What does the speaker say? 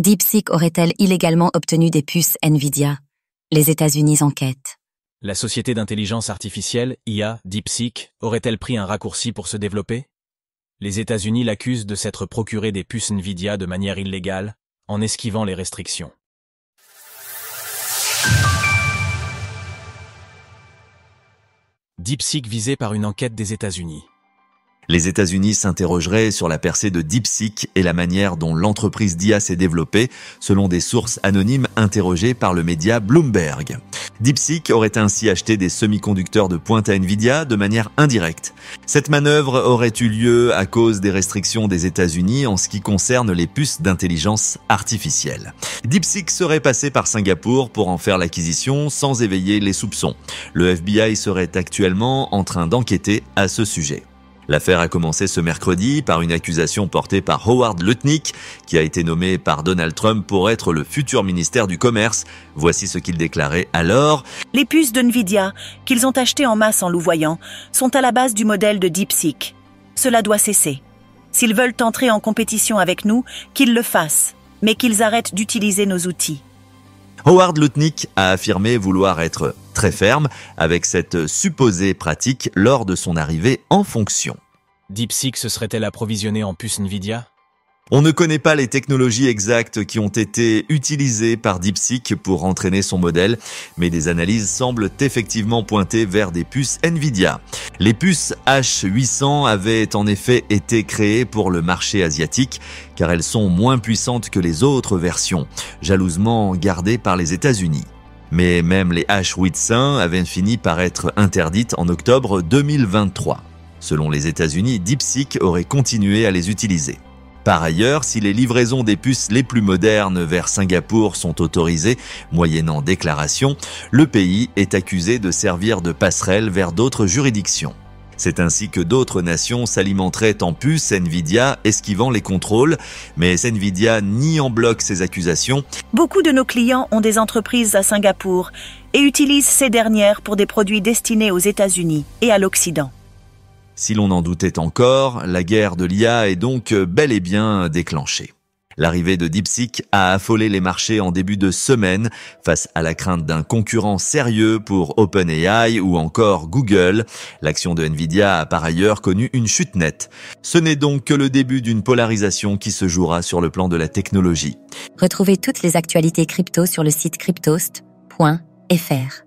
DeepSeek aurait-elle illégalement obtenu des puces Nvidia? Les États-Unis enquêtent. La société d'intelligence artificielle, IA, DeepSeek, aurait-elle pris un raccourci pour se développer? Les États-Unis l'accusent de s'être procuré des puces Nvidia de manière illégale, en esquivant les restrictions. DeepSeek visé par une enquête des États-Unis. Les États-Unis s'interrogeraient sur la percée de DeepSeek et la manière dont l'entreprise d'IA s'est développée, selon des sources anonymes interrogées par le média Bloomberg. DeepSeek aurait ainsi acheté des semi-conducteurs de pointe à Nvidia de manière indirecte. Cette manœuvre aurait eu lieu à cause des restrictions des États-Unis en ce qui concerne les puces d'intelligence artificielle. DeepSeek serait passé par Singapour pour en faire l'acquisition sans éveiller les soupçons. Le FBI serait actuellement en train d'enquêter à ce sujet. L'affaire a commencé ce mercredi par une accusation portée par Howard Lutnick, qui a été nommé par Donald Trump pour être le futur ministère du Commerce. Voici ce qu'il déclarait alors. Les puces de Nvidia, qu'ils ont achetées en masse en louvoyant, sont à la base du modèle de DeepSeek. Cela doit cesser. S'ils veulent entrer en compétition avec nous, qu'ils le fassent, mais qu'ils arrêtent d'utiliser nos outils. Howard Lutnick a affirmé vouloir être très ferme avec cette supposée pratique lors de son arrivée en fonction. DeepSeek se serait-elle approvisionnée en puces Nvidia? On ne connaît pas les technologies exactes qui ont été utilisées par DeepSeek pour entraîner son modèle, mais des analyses semblent effectivement pointer vers des puces Nvidia. Les puces H800 avaient en effet été créées pour le marché asiatique, car elles sont moins puissantes que les autres versions, jalousement gardées par les États-Unis. Mais même les H800 avaient fini par être interdites en octobre 2023. Selon les États-Unis, DeepSeek aurait continué à les utiliser. Par ailleurs, si les livraisons des puces les plus modernes vers Singapour sont autorisées, moyennant déclaration, le pays est accusé de servir de passerelle vers d'autres juridictions. C'est ainsi que d'autres nations s'alimenteraient en puces Nvidia, esquivant les contrôles, mais Nvidia nie en bloc ces accusations. Beaucoup de nos clients ont des entreprises à Singapour et utilisent ces dernières pour des produits destinés aux États-Unis et à l'Occident. Si l'on en doutait encore, la guerre de l'IA est donc bel et bien déclenchée. L'arrivée de DeepSeek a affolé les marchés en début de semaine face à la crainte d'un concurrent sérieux pour OpenAI ou encore Google. L'action de Nvidia a par ailleurs connu une chute nette. Ce n'est donc que le début d'une polarisation qui se jouera sur le plan de la technologie. Retrouvez toutes les actualités crypto sur le site cryptost.fr.